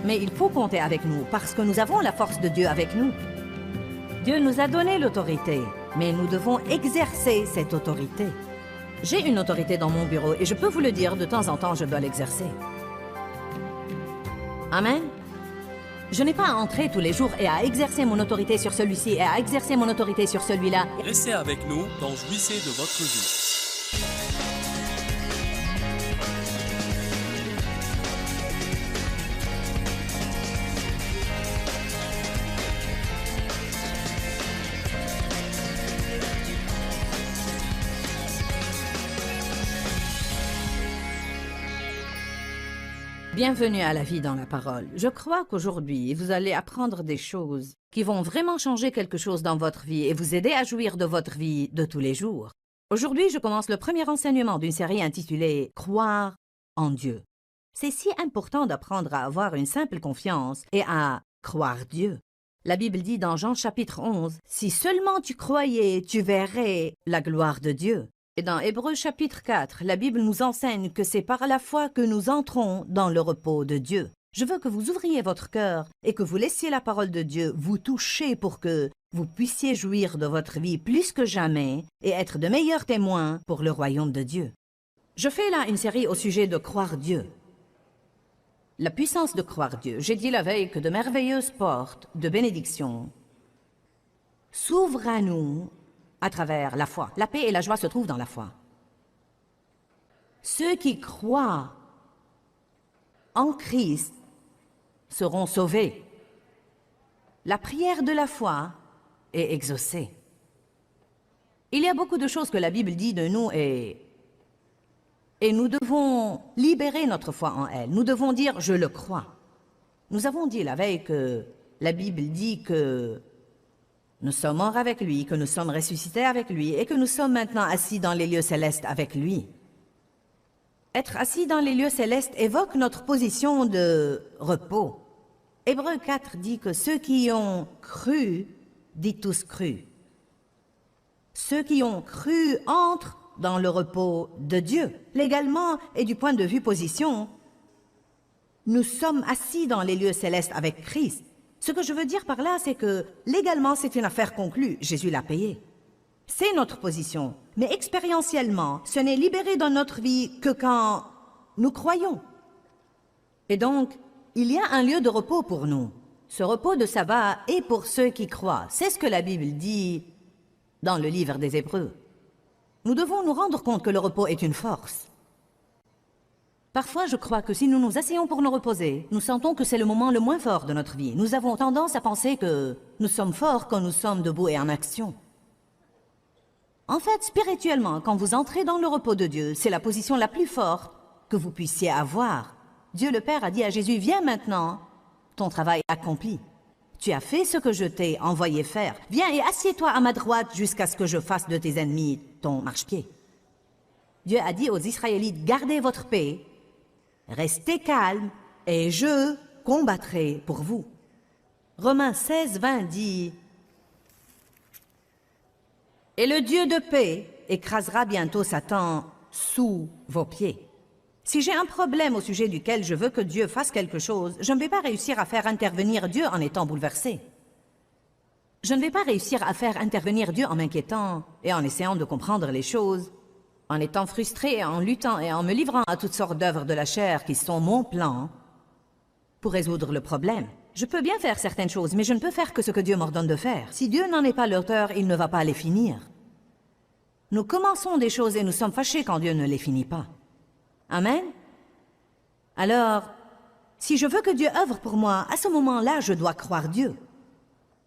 Mais il faut compter avec nous, parce que nous avons la force de Dieu avec nous. Dieu nous a donné l'autorité, mais nous devons exercer cette autorité. J'ai une autorité dans mon bureau et je peux vous le dire, de temps en temps, je dois l'exercer. Amen. Je n'ai pas à entrer tous les jours et à exercer mon autorité sur celui-ci et à exercer mon autorité sur celui-là. Restez avec nous dans Jouissez de votre vie. Bienvenue à la vie dans la parole. Je crois qu'aujourd'hui, vous allez apprendre des choses qui vont vraiment changer quelque chose dans votre vie et vous aider à jouir de votre vie de tous les jours. Aujourd'hui, je commence le premier enseignement d'une série intitulée « Croire en Dieu ». C'est si important d'apprendre à avoir une simple confiance et à croire Dieu. La Bible dit dans Jean chapitre 11, « Si seulement tu croyais, tu verrais la gloire de Dieu ». Et dans Hébreux chapitre 4, la Bible nous enseigne que c'est par la foi que nous entrons dans le repos de Dieu. Je veux que vous ouvriez votre cœur et que vous laissiez la parole de Dieu vous toucher pour que vous puissiez jouir de votre vie plus que jamais et être de meilleurs témoins pour le royaume de Dieu. Je fais là une série au sujet de croire Dieu. La puissance de croire Dieu. J'ai dit la veille que de merveilleuses portes de bénédiction s'ouvrent à nous à travers la foi. La paix et la joie se trouvent dans la foi. Ceux qui croient en Christ seront sauvés. La prière de la foi est exaucée. Il y a beaucoup de choses que la Bible dit de nous et nous devons libérer notre foi en elle. Nous devons dire « je le crois ». Nous avons dit la veille que la Bible dit que nous sommes morts avec lui, que nous sommes ressuscités avec lui et que nous sommes maintenant assis dans les lieux célestes avec lui. Être assis dans les lieux célestes évoque notre position de repos. Hébreux 4 dit que ceux qui ont cru, dit tous cru. Ceux qui ont cru entrent dans le repos de Dieu. Légalement et du point de vue position, nous sommes assis dans les lieux célestes avec Christ. Ce que je veux dire par là, c'est que légalement, c'est une affaire conclue. Jésus l'a payé. C'est notre position. Mais expérientiellement, ce n'est libéré dans notre vie que quand nous croyons. Et donc, il y a un lieu de repos pour nous. Ce repos de sabbat est pour ceux qui croient. C'est ce que la Bible dit dans le livre des Hébreux. Nous devons nous rendre compte que le repos est une force. Parfois, je crois que si nous nous asseyons pour nous reposer, nous sentons que c'est le moment le moins fort de notre vie. Nous avons tendance à penser que nous sommes forts quand nous sommes debout et en action. En fait, spirituellement, quand vous entrez dans le repos de Dieu, c'est la position la plus forte que vous puissiez avoir. Dieu le Père a dit à Jésus, « Viens maintenant, ton travail accompli. Tu as fait ce que je t'ai envoyé faire. Viens et assieds-toi à ma droite jusqu'à ce que je fasse de tes ennemis ton marchepied. » Dieu a dit aux Israélites, « Gardez votre paix. Restez calmes et je combattrai pour vous. » Romains 16, 20 dit « Et le Dieu de paix écrasera bientôt Satan sous vos pieds. » Si j'ai un problème au sujet duquel je veux que Dieu fasse quelque chose, je ne vais pas réussir à faire intervenir Dieu en étant bouleversé. Je ne vais pas réussir à faire intervenir Dieu en m'inquiétant et en essayant de comprendre les choses, en étant frustré, en luttant et en me livrant à toutes sortes d'œuvres de la chair qui sont mon plan pour résoudre le problème. Je peux bien faire certaines choses, mais je ne peux faire que ce que Dieu m'ordonne de faire. Si Dieu n'en est pas l'auteur, il ne va pas les finir. Nous commençons des choses et nous sommes fâchés quand Dieu ne les finit pas. Amen. Alors, si je veux que Dieu œuvre pour moi, à ce moment-là, je dois croire Dieu.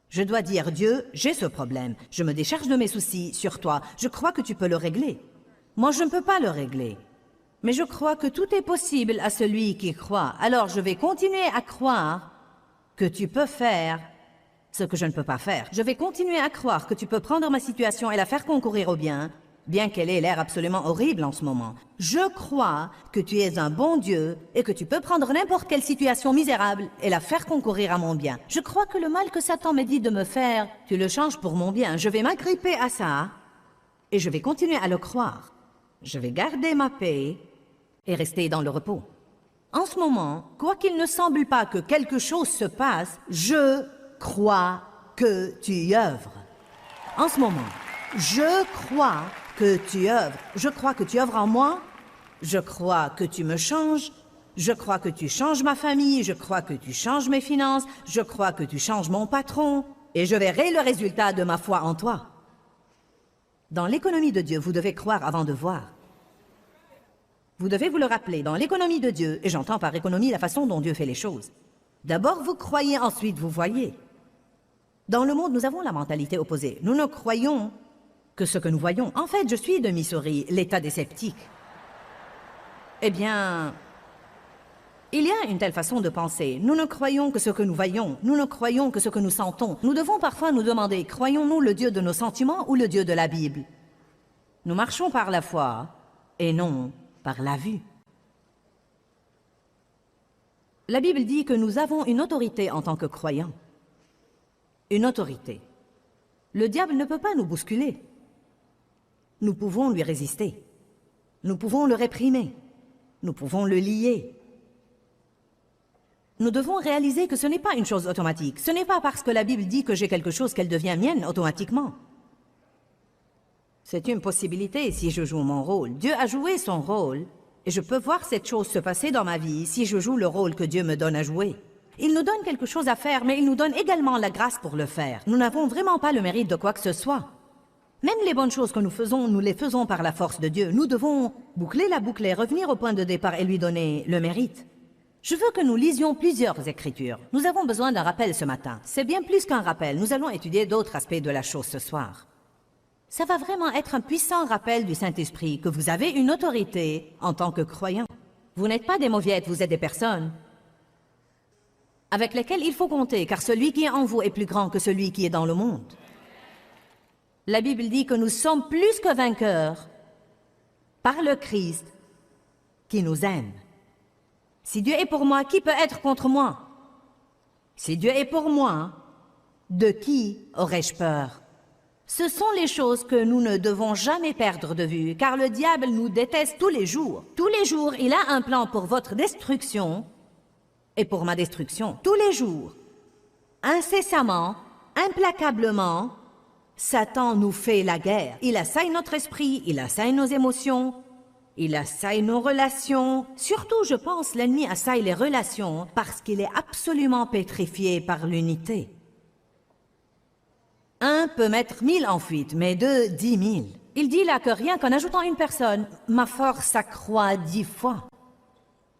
Je dois dire, Dieu, j'ai ce problème. Je me décharge de mes soucis sur toi. Je crois que tu peux le régler. Moi, je ne peux pas le régler. Mais je crois que tout est possible à celui qui croit. Alors, je vais continuer à croire que tu peux faire ce que je ne peux pas faire. Je vais continuer à croire que tu peux prendre ma situation et la faire concourir au bien, bien qu'elle ait l'air absolument horrible en ce moment. Je crois que tu es un bon Dieu et que tu peux prendre n'importe quelle situation misérable et la faire concourir à mon bien. Je crois que le mal que Satan me dit de me faire, tu le changes pour mon bien. Je vais m'agripper à ça et je vais continuer à le croire. Je vais garder ma paix et rester dans le repos. En ce moment, quoi qu'il ne semble pas que quelque chose se passe, je crois que tu y œuvres. En ce moment, je crois que tu œuvres. Je crois que tu œuvres en moi. Je crois que tu me changes. Je crois que tu changes ma famille. Je crois que tu changes mes finances. Je crois que tu changes mon patron. Et je verrai le résultat de ma foi en toi. Dans l'économie de Dieu, vous devez croire avant de voir. Vous devez vous le rappeler, dans l'économie de Dieu, et j'entends par économie la façon dont Dieu fait les choses. D'abord, vous croyez, ensuite vous voyez. Dans le monde, nous avons la mentalité opposée. Nous ne croyons que ce que nous voyons. En fait, je suis de Missouri, l'État des sceptiques. Eh bien, il y a une telle façon de penser. Nous ne croyons que ce que nous voyons. Nous ne croyons que ce que nous sentons. Nous devons parfois nous demander, croyons-nous le Dieu de nos sentiments ou le Dieu de la Bible? Nous marchons par la foi et non par la vue. La Bible dit que nous avons une autorité en tant que croyants. Une autorité. Le diable ne peut pas nous bousculer. Nous pouvons lui résister. Nous pouvons le réprimer. Nous pouvons le lier. Nous devons réaliser que ce n'est pas une chose automatique. Ce n'est pas parce que la Bible dit que j'ai quelque chose qu'elle devient mienne automatiquement. C'est une possibilité si je joue mon rôle. Dieu a joué son rôle, et je peux voir cette chose se passer dans ma vie si je joue le rôle que Dieu me donne à jouer. Il nous donne quelque chose à faire, mais il nous donne également la grâce pour le faire. Nous n'avons vraiment pas le mérite de quoi que ce soit. Même les bonnes choses que nous faisons, nous les faisons par la force de Dieu. Nous devons boucler la boucle et revenir au point de départ et lui donner le mérite. Je veux que nous lisions plusieurs écritures. Nous avons besoin d'un rappel ce matin. C'est bien plus qu'un rappel. Nous allons étudier d'autres aspects de la chose ce soir. Ça va vraiment être un puissant rappel du Saint-Esprit que vous avez une autorité en tant que croyant. Vous n'êtes pas des mauviettes, vous êtes des personnes avec lesquelles il faut compter, car celui qui est en vous est plus grand que celui qui est dans le monde. La Bible dit que nous sommes plus que vainqueurs par le Christ qui nous aime. Si Dieu est pour moi, qui peut être contre moi? Si Dieu est pour moi, de qui aurais-je peur? Ce sont les choses que nous ne devons jamais perdre de vue, car le diable nous déteste tous les jours. Tous les jours, il a un plan pour votre destruction et pour ma destruction. Tous les jours, incessamment, implacablement, Satan nous fait la guerre. Il assaille notre esprit, il assaille nos émotions, il assaille nos relations. Surtout, je pense, l'ennemi assaille les relations parce qu'il est absolument pétrifié par l'unité. Un peut mettre 1000 en fuite, mais deux, 10 000. Il dit là que rien qu'en ajoutant une personne, ma force s'accroît 10 fois.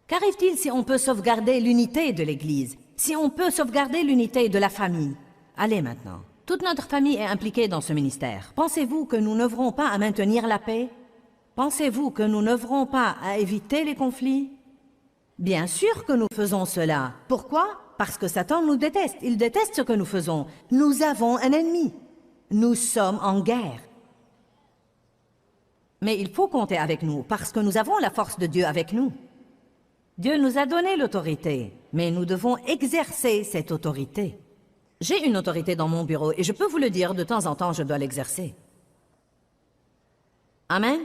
Qu'arrive-t-il si on peut sauvegarder l'unité de l'Église? Si on peut sauvegarder l'unité de la famille? Allez maintenant. Toute notre famille est impliquée dans ce ministère. Pensez-vous que nous n'œuvrons pas à maintenir la paix? Pensez-vous que nous n'œuvrons pas à éviter les conflits? Bien sûr que nous faisons cela. Pourquoi? Parce que Satan nous déteste. Il déteste ce que nous faisons. Nous avons un ennemi. Nous sommes en guerre. Mais il faut compter avec nous, parce que nous avons la force de Dieu avec nous. Dieu nous a donné l'autorité, mais nous devons exercer cette autorité. J'ai une autorité dans mon bureau, et je peux vous le dire, de temps en temps, je dois l'exercer. Amen.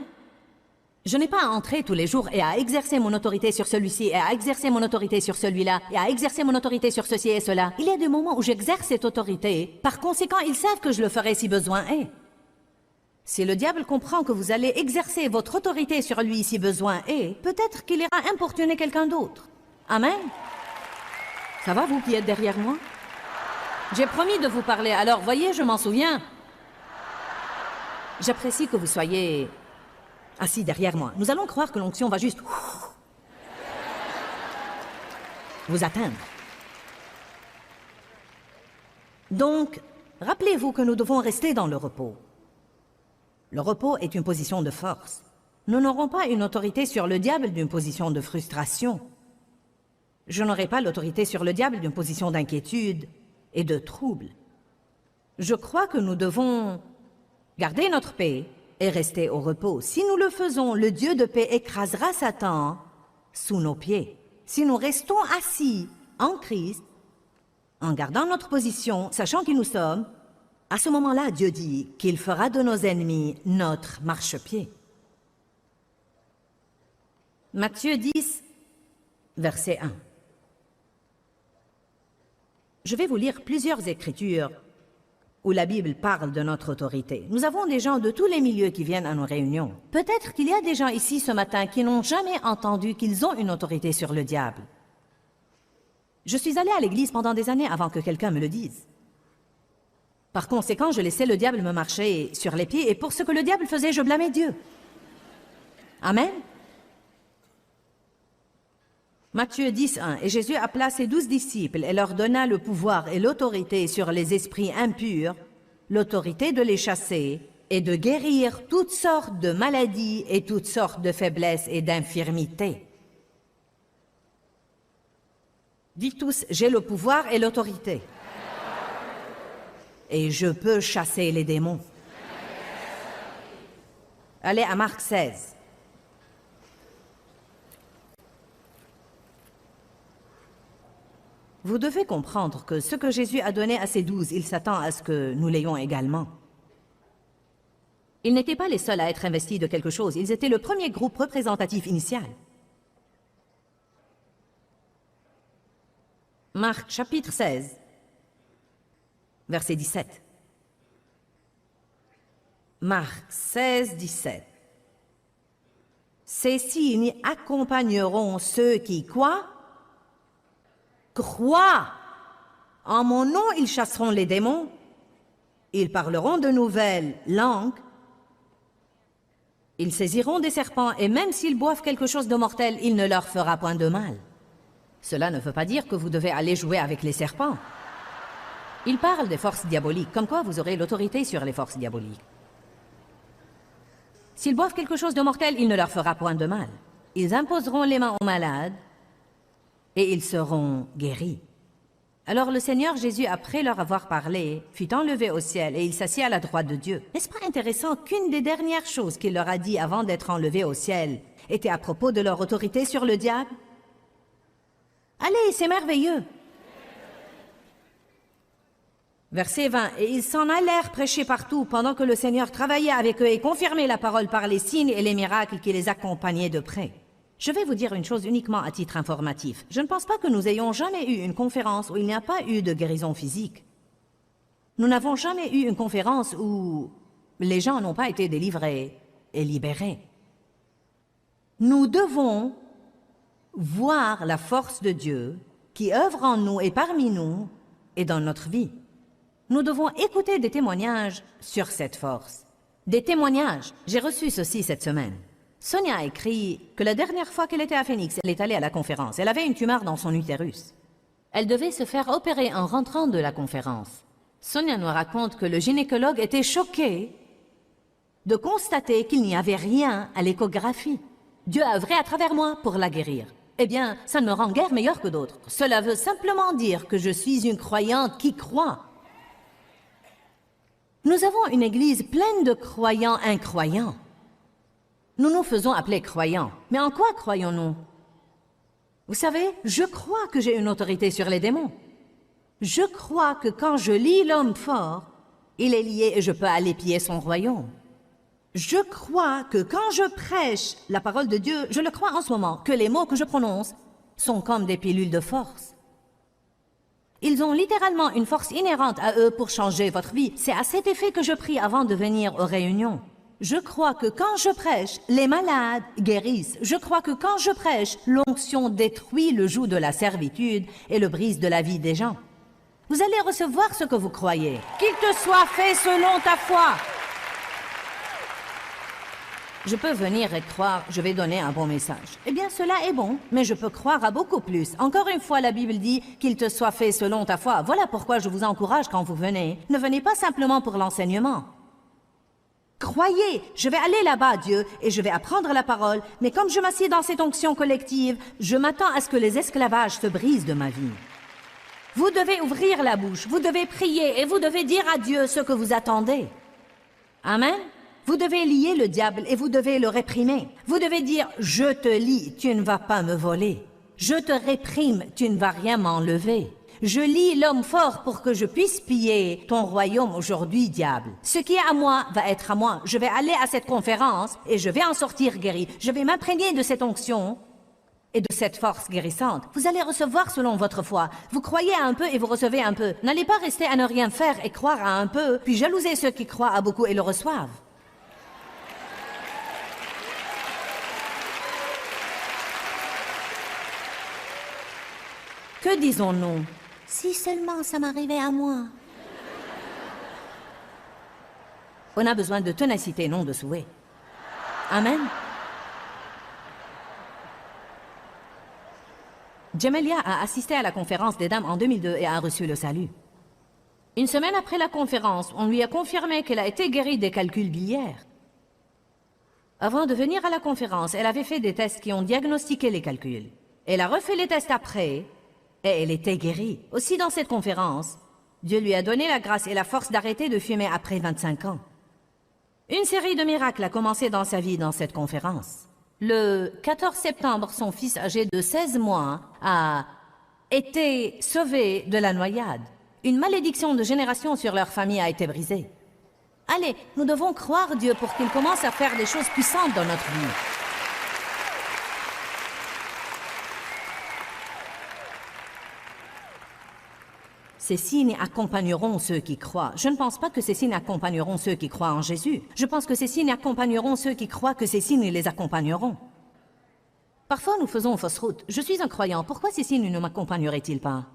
Je n'ai pas à entrer tous les jours et à exercer mon autorité sur celui-ci, et à exercer mon autorité sur celui-là, et à exercer mon autorité sur ceci et cela. Il y a des moments où j'exerce cette autorité. Par conséquent, ils savent que je le ferai si besoin est. Si le diable comprend que vous allez exercer votre autorité sur lui si besoin est, peut-être qu'il ira importuner quelqu'un d'autre. Amen. Ça va, vous qui êtes derrière moi? J'ai promis de vous parler, alors voyez, je m'en souviens. J'apprécie que vous soyez assis derrière moi. Nous allons croire que l'onction va juste vous atteindre. Donc, rappelez-vous que nous devons rester dans le repos. Le repos est une position de force. Nous n'aurons pas une autorité sur le diable d'une position de frustration. Je n'aurai pas l'autorité sur le diable d'une position d'inquiétude et de trouble. Je crois que nous devons garder notre paix et rester au repos. Si nous le faisons, le Dieu de paix écrasera Satan sous nos pieds. Si nous restons assis en Christ, en gardant notre position, sachant qui nous sommes, à ce moment-là, Dieu dit qu'il fera de nos ennemis notre marchepied. Matthieu 10, verset 1. Je vais vous lire plusieurs écritures où la Bible parle de notre autorité. Nous avons des gens de tous les milieux qui viennent à nos réunions. Peut-être qu'il y a des gens ici ce matin qui n'ont jamais entendu qu'ils ont une autorité sur le diable. Je suis allée à l'église pendant des années avant que quelqu'un me le dise. Par conséquent, je laissais le diable me marcher sur les pieds et pour ce que le diable faisait, je blâmais Dieu. Amen. Matthieu 10, 1. Et Jésus appela ses 12 disciples et leur donna le pouvoir et l'autorité sur les esprits impurs, l'autorité de les chasser et de guérir toutes sortes de maladies et toutes sortes de faiblesses et d'infirmités. Dites tous, j'ai le pouvoir et l'autorité. Et je peux chasser les démons. Allez à Marc 16. Vous devez comprendre que ce que Jésus a donné à ses 12, il s'attend à ce que nous l'ayons également. Ils n'étaient pas les seuls à être investis de quelque chose, ils étaient le premier groupe représentatif initial. Marc chapitre 16, verset 17. Marc 16, 17. Ces signes accompagneront ceux qui, quoi? Croient. En mon nom, ils chasseront les démons. Ils parleront de nouvelles langues. Ils saisiront des serpents, et même s'ils boivent quelque chose de mortel, il ne leur fera point de mal. Cela ne veut pas dire que vous devez aller jouer avec les serpents. Il parle des forces diaboliques, comme quoi vous aurez l'autorité sur les forces diaboliques. S'ils boivent quelque chose de mortel, il ne leur fera point de mal. Ils imposeront les mains aux malades, et ils seront guéris. Alors le Seigneur Jésus, après leur avoir parlé, fut enlevé au ciel et il s'assit à la droite de Dieu. N'est-ce pas intéressant qu'une des dernières choses qu'il leur a dit avant d'être enlevé au ciel était à propos de leur autorité sur le diable? Allez, c'est merveilleux. Verset 20. Et ils s'en allèrent prêcher partout pendant que le Seigneur travaillait avec eux et confirmait la parole par les signes et les miracles qui les accompagnaient de près. Je vais vous dire une chose uniquement à titre informatif. Je ne pense pas que nous ayons jamais eu une conférence où il n'y a pas eu de guérison physique. Nous n'avons jamais eu une conférence où les gens n'ont pas été délivrés et libérés. Nous devons voir la force de Dieu qui œuvre en nous et parmi nous et dans notre vie. Nous devons écouter des témoignages sur cette force. Des témoignages. J'ai reçu ceci cette semaine. Sonia a écrit que la dernière fois qu'elle était à Phoenix, elle est allée à la conférence. Elle avait une tumeur dans son utérus. Elle devait se faire opérer en rentrant de la conférence. Sonia nous raconte que le gynécologue était choqué de constater qu'il n'y avait rien à l'échographie. Dieu a œuvré à travers moi pour la guérir. Eh bien, ça ne me rend guère meilleure que d'autres. Cela veut simplement dire que je suis une croyante qui croit. Nous avons une église pleine de croyants incroyants. Nous nous faisons appeler croyants. Mais en quoi croyons-nous? Vous savez, je crois que j'ai une autorité sur les démons. Je crois que quand je lis l'homme fort, il est lié et je peux aller piller son royaume. Je crois que quand je prêche la parole de Dieu, je le crois en ce moment, que les mots que je prononce sont comme des pilules de force. Ils ont littéralement une force inhérente à eux pour changer votre vie. C'est à cet effet que je prie avant de venir aux réunions. Je crois que quand je prêche, les malades guérissent. Je crois que quand je prêche, l'onction détruit le joug de la servitude et le brise de la vie des gens. Vous allez recevoir ce que vous croyez. Qu'il te soit fait selon ta foi. Je peux venir et croire, je vais donner un bon message. Eh bien, cela est bon, mais je peux croire à beaucoup plus. Encore une fois, la Bible dit qu'il te soit fait selon ta foi. Voilà pourquoi je vous encourage quand vous venez. Ne venez pas simplement pour l'enseignement. Croyez, je vais aller là-bas, Dieu, et je vais apprendre la parole, mais comme je m'assieds dans cette onction collective, je m'attends à ce que les esclavages se brisent de ma vie. Vous devez ouvrir la bouche, vous devez prier, et vous devez dire à Dieu ce que vous attendez. Amen. Vous devez lier le diable et vous devez le réprimer. Vous devez dire, je te lie, tu ne vas pas me voler. Je te réprime, tu ne vas rien m'enlever. Je lie l'homme fort pour que je puisse piller ton royaume aujourd'hui, diable. Ce qui est à moi va être à moi. Je vais aller à cette conférence et je vais en sortir guéri. Je vais m'imprégner de cette onction et de cette force guérissante. Vous allez recevoir selon votre foi. Vous croyez à un peu et vous recevez un peu. N'allez pas rester à ne rien faire et croire à un peu, puis jalouser ceux qui croient à beaucoup et le reçoivent. Que disons-nous? Si seulement ça m'arrivait à moi. On a besoin de ténacité, non de souhait. Amen. Jamelia a assisté à la conférence des dames en 2002 et a reçu le salut. Une semaine après la conférence, on lui a confirmé qu'elle a été guérie des calculs biliaires. Avant de venir à la conférence, elle avait fait des tests qui ont diagnostiqué les calculs. Elle a refait les tests après et elle était guérie. Aussi dans cette conférence, Dieu lui a donné la grâce et la force d'arrêter de fumer après 25 ans. Une série de miracles a commencé dans sa vie dans cette conférence. Le 14 septembre, son fils âgé de 16 mois a été sauvé de la noyade. Une malédiction de génération sur leur famille a été brisée. Allez, nous devons croire Dieu pour qu'il commence à faire des choses puissantes dans notre vie. Ces signes accompagneront ceux qui croient. Je ne pense pas que ces signes accompagneront ceux qui croient en Jésus. Je pense que ces signes accompagneront ceux qui croient que ces signes les accompagneront. Parfois, nous faisons fausse route. Je suis un croyant. Pourquoi ces signes ne m'accompagneraient-ils pas?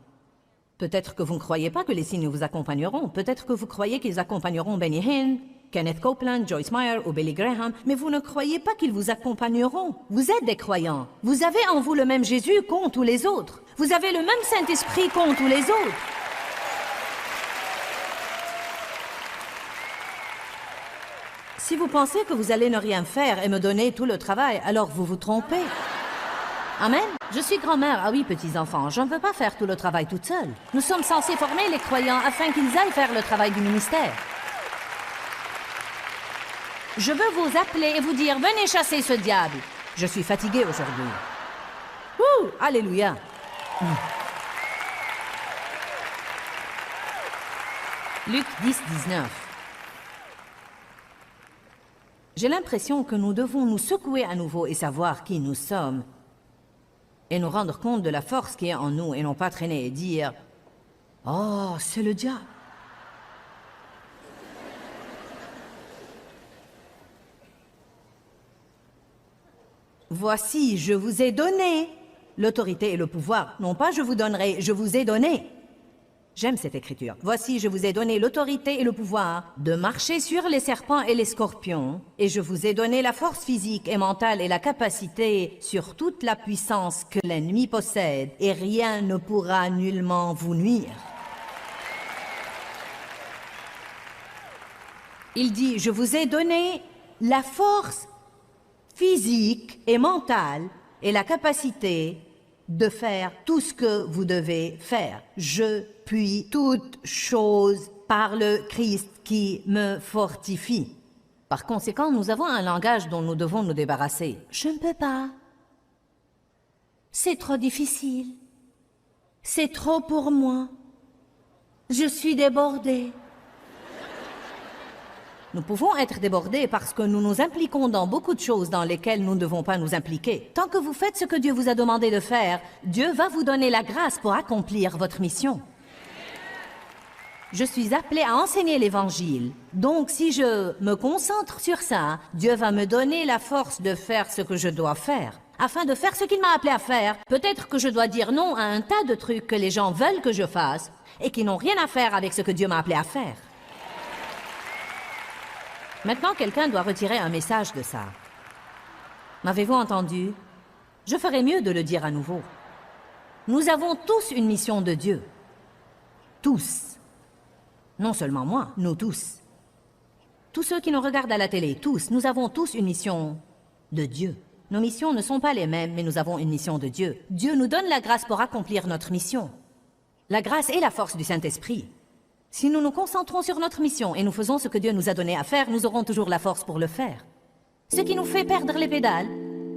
Peut-être que vous ne croyez pas que les signes vous accompagneront. Peut-être que vous croyez qu'ils accompagneront Benny Hinn, Kenneth Copeland, Joyce Meyer ou Billy Graham, mais vous ne croyez pas qu'ils vous accompagneront. Vous êtes des croyants. Vous avez en vous le même Jésus qu'ont tous les autres. Vous avez le même Saint-Esprit qu'ont tous les autres. Si vous pensez que vous allez ne rien faire et me donner tout le travail, alors vous vous trompez. Amen. Je suis grand-mère. Ah oui, petits-enfants, je ne veux pas faire tout le travail toute seule. Nous sommes censés former les croyants afin qu'ils aillent faire le travail du ministère. Je veux vous appeler et vous dire, venez chasser ce diable. Je suis fatiguée aujourd'hui. Ouh, alléluia. Luc 10, 19. J'ai l'impression que nous devons nous secouer à nouveau et savoir qui nous sommes et nous rendre compte de la force qui est en nous et non pas traîner et dire « Oh, c'est le diable !» Voici, je vous ai donné l'autorité et le pouvoir. Non pas je vous donnerai, je vous ai donné. J'aime cette écriture. Voici, je vous ai donné l'autorité et le pouvoir de marcher sur les serpents et les scorpions, et je vous ai donné la force physique et mentale et la capacité sur toute la puissance que l'ennemi possède, et rien ne pourra nullement vous nuire. Il dit, je vous ai donné la force physique et mentale et la capacité de faire tout ce que vous devez faire. Je puis toute chose par le Christ qui me fortifie. Par conséquent, nous avons un langage dont nous devons nous débarrasser. Je ne peux pas. C'est trop difficile. C'est trop pour moi. Je suis débordée. Nous pouvons être débordés parce que nous nous impliquons dans beaucoup de choses dans lesquelles nous ne devons pas nous impliquer. Tant que vous faites ce que Dieu vous a demandé de faire, Dieu va vous donner la grâce pour accomplir votre mission. Je suis appelée à enseigner l'Évangile. Donc, si je me concentre sur ça, Dieu va me donner la force de faire ce que je dois faire. Afin de faire ce qu'il m'a appelé à faire, peut-être que je dois dire non à un tas de trucs que les gens veulent que je fasse et qui n'ont rien à faire avec ce que Dieu m'a appelé à faire. Maintenant, quelqu'un doit retirer un message de ça. M'avez-vous entendu? Je ferais mieux de le dire à nouveau. Nous avons tous une mission de Dieu. Tous. Non seulement moi, nous tous. Tous ceux qui nous regardent à la télé, tous, nous avons tous une mission de Dieu. Nos missions ne sont pas les mêmes, mais nous avons une mission de Dieu. Dieu nous donne la grâce pour accomplir notre mission. La grâce est la force du Saint-Esprit. Si nous nous concentrons sur notre mission et nous faisons ce que Dieu nous a donné à faire, nous aurons toujours la force pour le faire. Ce qui nous fait perdre les pédales,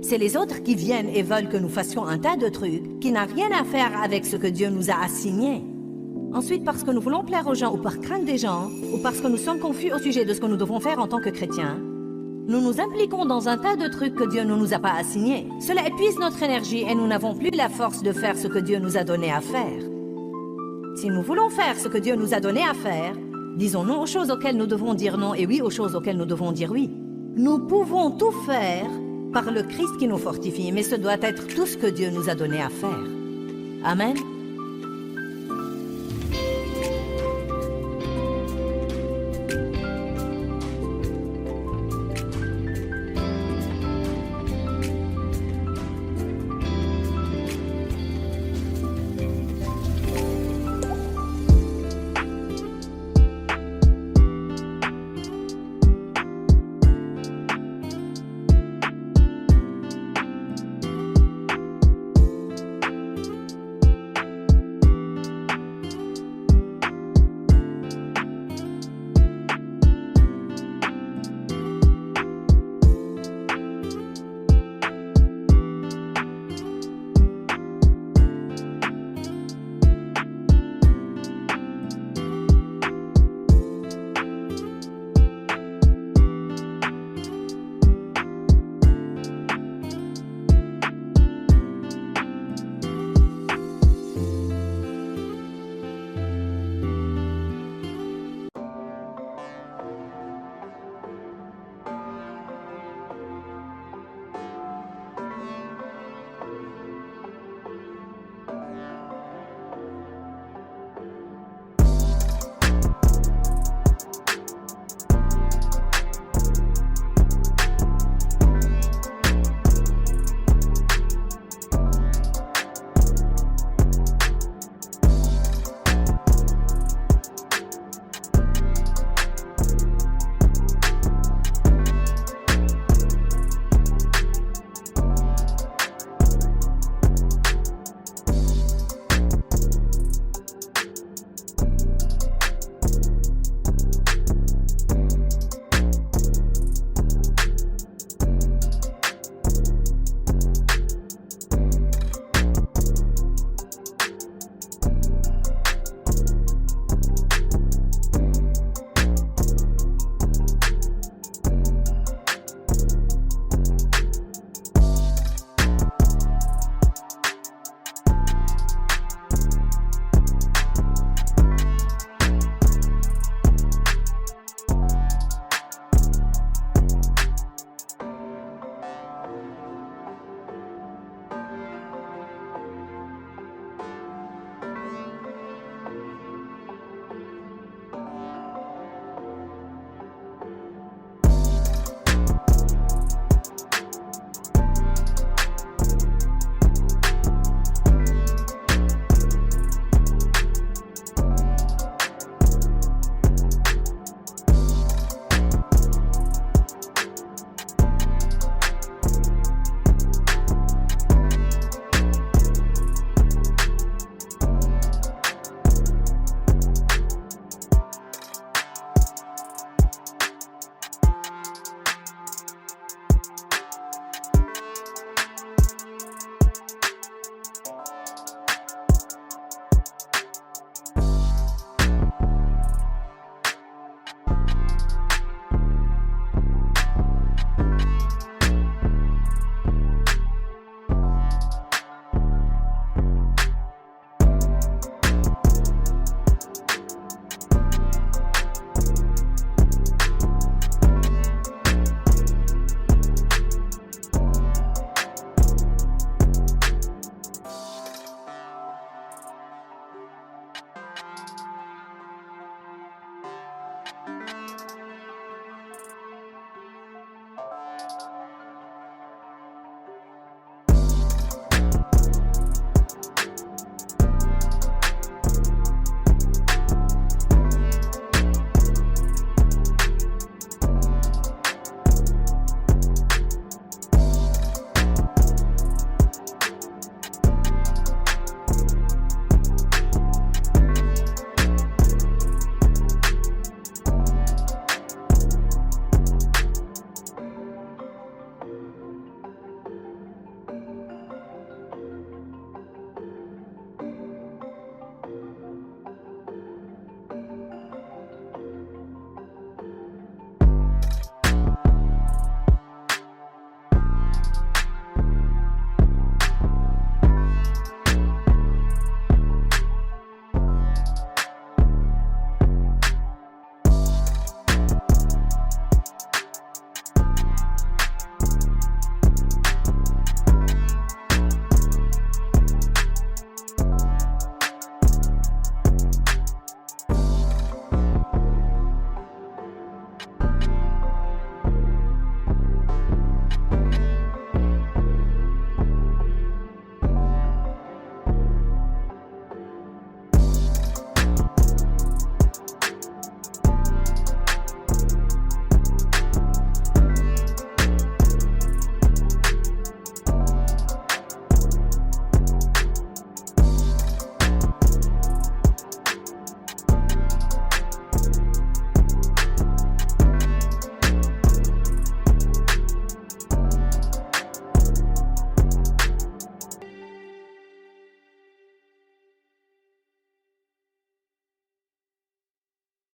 c'est les autres qui viennent et veulent que nous fassions un tas de trucs qui n'ont rien à faire avec ce que Dieu nous a assigné. Ensuite, parce que nous voulons plaire aux gens ou par crainte des gens, ou parce que nous sommes confus au sujet de ce que nous devons faire en tant que chrétiens, nous nous impliquons dans un tas de trucs que Dieu ne nous a pas assignés. Cela épuise notre énergie et nous n'avons plus la force de faire ce que Dieu nous a donné à faire. Si nous voulons faire ce que Dieu nous a donné à faire, disons non aux choses auxquelles nous devons dire non et oui aux choses auxquelles nous devons dire oui. Nous pouvons tout faire par le Christ qui nous fortifie, mais ce doit être tout ce que Dieu nous a donné à faire. Amen.